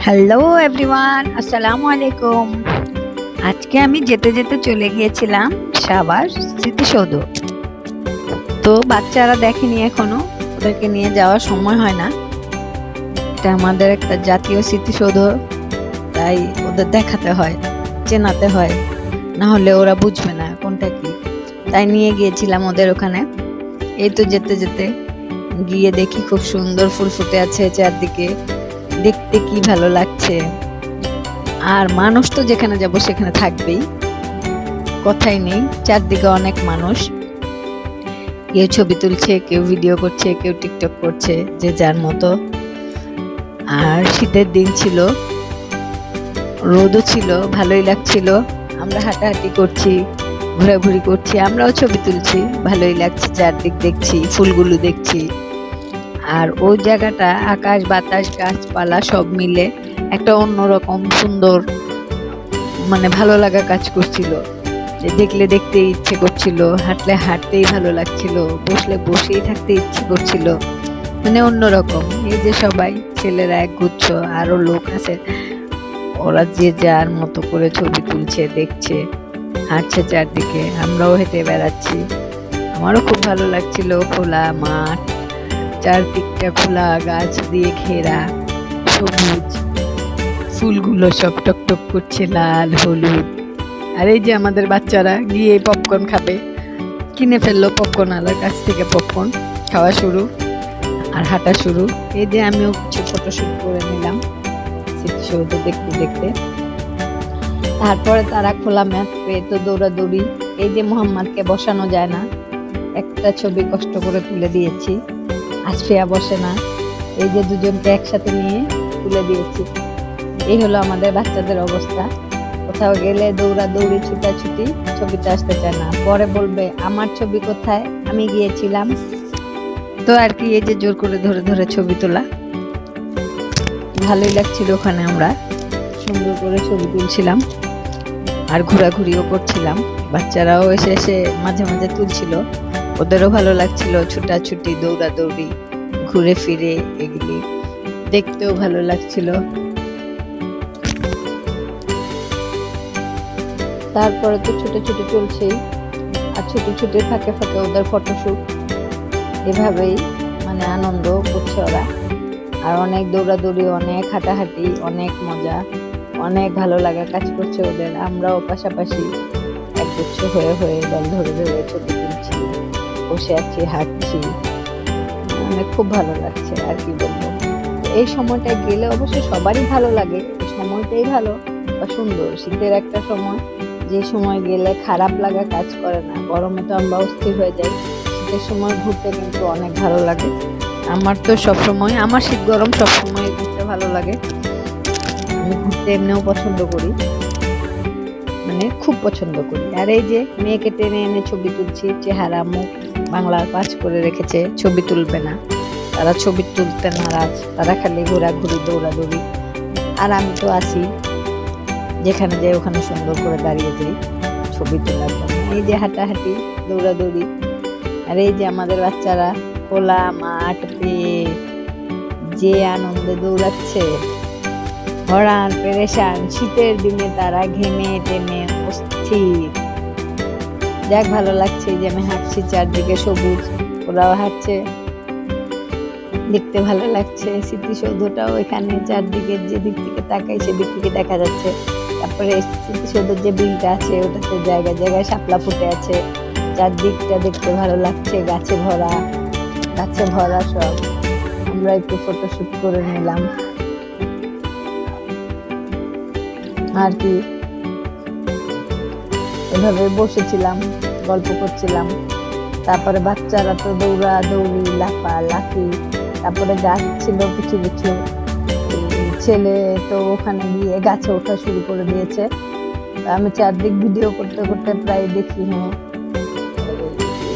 Hello everyone, আসসালামু আলাইকুম। আজকে আমি যেতে যেতে চলে গিয়েছিলাম সাভার স্মৃতিসৌধ। তো বাচ্চারা দেখেনি এখনো, ওদেরকে নিয়ে যাওয়ার সময় হয় না। এটা আমাদের একটা জাতীয় স্মৃতিসৌধ, তাই ওদের দেখাতে হয়, চেনাতে হয়, না হলে ওরা বুঝবে না কোনটা কি। তাই নিয়ে গিয়েছিলাম ওদের ওখানে। এই তো যেতে যেতে গিয়ে দেখি খুব সুন্দর ফুল ফুটে আছে চারদিকে, দেখতে কি ভালো লাগছে। আর মানুষ তো যেখানে যাব সেখানে থাকবেই, কথাই নেই। চারদিকে অনেক মানুষ, কেউ ছবি তুলছে, কেউ ভিডিও করছে, কেউ টিকটক করছে, যে যার মতো। আর শীতের দিন ছিল, রোদও ছিল, ভালোই লাগছিল। আমরা হাঁটাহাঁটি করছি, ঘোরাঘুরি করছি, আমরাও ছবি তুলছি, ভালোই লাগছে। চারদিক দেখছি, ফুলগুলো দেখছি। আর ওই জায়গাটা আকাশ বাতাস গাছপালা সব মিলে একটা অন্যরকম সুন্দর, মানে ভালো লাগা কাজ করছিল। যে দেখলে দেখতে ইচ্ছে করছিল, হাঁটলে হাঁটতেই ভালো লাগছিল, বসলে বসেই থাকতে ইচ্ছে করছিল, মানে অন্যরকম। এই যে সবাই ছেলেরা একগুচ্ছ, আরো লোক আছে, ওরা যে যার মতো করে ছবি তুলছে, দেখছে, হাঁটছে চারদিকে, আমরাও হেঁটে বেড়াচ্ছি। আমারও খুব ভালো লাগছিল। খোলা মাঠ, চারদিকটা খোলা, গাছ দিয়ে ঘেরা, সবুজ, ফুলগুলো সব টকটক করছে লাল হলুদ। আর এই যে আমাদের বাচ্চারা গিয়ে পপকর্ন খাবে, কিনে ফেললো পপকর্ন আলার কাছ থেকে, পপকর্ন খাওয়া শুরু আর হাঁটা শুরু। এই যে আমিও কিছু ফটোশুট করে নিলাম স্মৃতিসৌধ দেখতে দেখতে। তারপরে তারা খোলা ম্যাট পেয়ে তো দৌড়াদৌড়ি। এই যে মোহাম্মদকে বসানো যায় না, একটা ছবি কষ্ট করে তুলে দিয়েছি, আসফিয়া বসে না, এই যে দুজনকে একসাথে নিয়ে তুলে দিয়েছি। এই হলো আমাদের বাচ্চাদের অবস্থা। কোথাও গেলে দৌড়াদৌড়ি, ছুটাছুটি, ছবিতে আসতে চায় না, পরে বলবে আমার ছবি কোথায়, আমি গিয়েছিলাম। তো আর কি, এই যে জোর করে ধরে ধরে ছবি তোলা, ভালোই লাগছিল। ওখানে আমরা সুন্দর করে ছবি তুলছিলাম আর ঘোরাঘুরিও করছিলাম। বাচ্চারাও এসে এসে মাঝে মাঝে তুলছিল, ওদেরও ভালো লাগছিল। ছুটাছুটি, দৌড়াদৌড়ি, ঘুরে ফিরে, এগুলি দেখতেও ভালো লাগছিল। তারপরে তো ছুটে ছুটে চলছেই, আর ছুটে ছুটে ফাঁকে ফাঁকে ওদের ফটোশুট, এভাবেই মানে আনন্দ করছে ওরা। আর অনেক দৌড়াদৌড়ি, অনেক হাঁটাহাঁটি, অনেক মজা, অনেক ভালো লাগা কাজ করছে ওদের। আমরাও পাশাপাশি একগুচ্ছ হয়ে হয়ে দল ধরে ধরে ছবি তুলছি, বসে আছি, হাঁটছি, মানে খুব ভালো লাগছে। আর কি বলবো, এই সময়টা গেলে অবশ্য সবারই ভালো লাগে, এই সময়টাই ভালো বা সুন্দর। শীতের একটা সময়, যে সময় গেলে খারাপ লাগা কাজ করে না। গরমে তো আমরা অস্থির হয়ে যাই, শীতের সময় ঘুরতে কিন্তু অনেক ভালো লাগে। আমার তো সবসময়, আমার শীত গরম সবসময় ঘুরতে ভালো লাগে। আমি ঘুরতে এমনিও পছন্দ করি, মানে খুব পছন্দ করি। আর এই যে মেয়েকে টেনে এনে ছবি তুলছি, চেহারা মুখ বাংলার পাঁচ করে রেখেছে, ছবি তুলবে না, তারা ছবি তুলতে নারাজ, তারা খালি ঘোরাঘুরি, দৌড়াদৌড়ি। আর আমি তো আসি, যেখানে যাই ওখানে সুন্দর করে দাঁড়িয়ে যাই ছবি তোলার জন্য। এই যে হাঁটাহাঁটি, দৌড়াদৌড়ি। আর এই যে আমাদের বাচ্চারা খোলা মাঠ পেয়ে যে আনন্দে দৌড়াচ্ছে, হরান পেরেশান। শীতের দিনে তারা ঘেমে টেমে অস্থির। যাক, ভালো লাগছে যে আমি হাঁটছি, চারদিকে সবুজ, ওরাও হাঁটছে, দেখতে ভালো লাগছে। স্মৃতিসৌধটাও এখানে চারদিকে যেদিক থেকে তাকাই সেদিক থেকে দেখা যাচ্ছে। তারপরে স্মৃতিসৌধের যে বিলটা আছে, ওটাতে জায়গায় জায়গায় শাপলা ফুটে আছে, চারদিকটা দেখতে ভালো লাগছে, গাছে ভরা, গাছে ভরা সব। আমরা একটু ফটোশুট করে নিলাম। আর কি, এভাবে বসেছিলাম, গল্প করছিলাম। তারপরে বাচ্চারা তো দৌড়া দৌড়ি, লাফা লাফি। তারপরে গাছ ছিল কিছু কিছু, ছেলে তো ওখানে গিয়ে গাছে ওঠা শুরু করে দিয়েছে। আমি চারদিক ভিডিও করতে করতে প্রায় দেখি, হ্যাঁ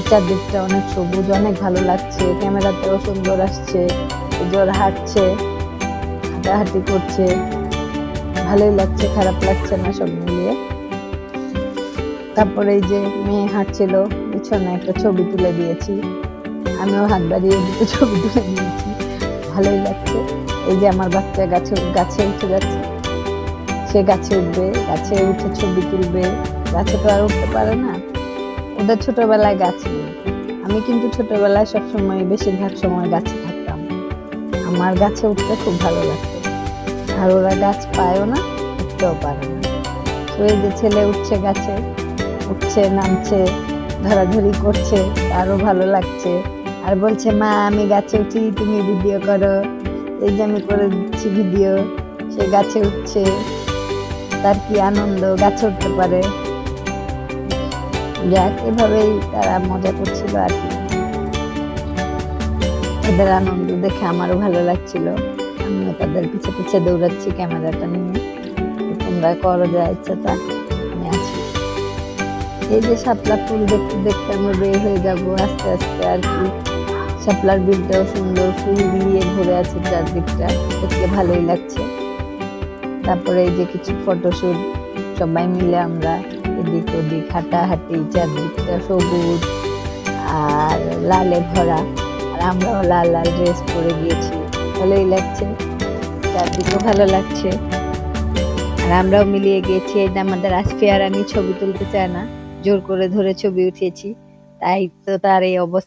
চারদিকটা অনেক সবুজ, অনেক ভালো লাগছে, ক্যামেরাতেও সুন্দর আসছে। জোর হাঁটছে, হাঁটাহাঁটি করছে, ভালোই লাগছে, খারাপ লাগছে না, সব মিলিয়ে। তারপরে এই যে মেয়ে হাঁটছিল, পিছনে একটা ছবি তুলে দিয়েছি, আমিও হাত বাড়িয়ে দুটো ছবি তুলে দিয়েছি, ভালোই লাগছে। এই যে আমার বাচ্চা গাছে গাছে উঠে যাচ্ছে, সে গাছে উঠবে, গাছে উঠে ছবি তুলবে। গাছে তো আর উঠতে পারে না, ওদের ছোটবেলায় গাছ নেই। আমি কিন্তু ছোটবেলায় সবসময় বেশিরভাগ সময় গাছে থাকতাম, আমার গাছে উঠতে খুব ভালো লাগতো। আর ওরা গাছ পায়ও না, উঠতেও পারে না। তো এই যে ছেলে উঠছে গাছে, উঠছে নামছে, ধরাধরি করছে, আরো ভালো লাগছে। আর বলছে মা আমি গাছে উঠি, তুমি ভিডিও করো। এই যে আমি করে দিচ্ছি ভিডিও, সে গাছে উঠছে, তার কি আনন্দ, গাছে উঠতে পারে। যাক, এভাবেই তারা মজা করছিল আর কি। ওদের আনন্দ দেখে আমারও ভালো লাগছিল, আমিও তাদের পিছে পিছে দৌড়াচ্ছি ক্যামেরাটা নিয়ে। তোমরা করো যা ইচ্ছা তা, আমি আছি। এই যে শাপলা ফুল দেখতে দেখতে আমরা বের হয়ে যাব আস্তে আস্তে আর কি। শাপলার বিলটাও সুন্দর, ফুল দিয়ে ভরে আছে চারদিকটা, দেখতে ভালোই লাগছে। তারপরে এই যে কিছু ফটোশুট, সবাই মিলে আমরা এদিক ওদিক হাঁটাহাঁটি, চারদিকটা সবুজ আর লালে ভরা। আর আমরাও লাল লাল ড্রেস পরে গিয়েছি, ভালোই লাগছে, চারদিকেও ভালো লাগছে। আর আমরাও মিলিয়ে গিয়েছি। এই যে আমাদের আসফিয়া রানী ছবি তুলতে চায় না, জোর করে ধরে ছবি উঠিয়েছি, তাই তো তার এই অবস্থা।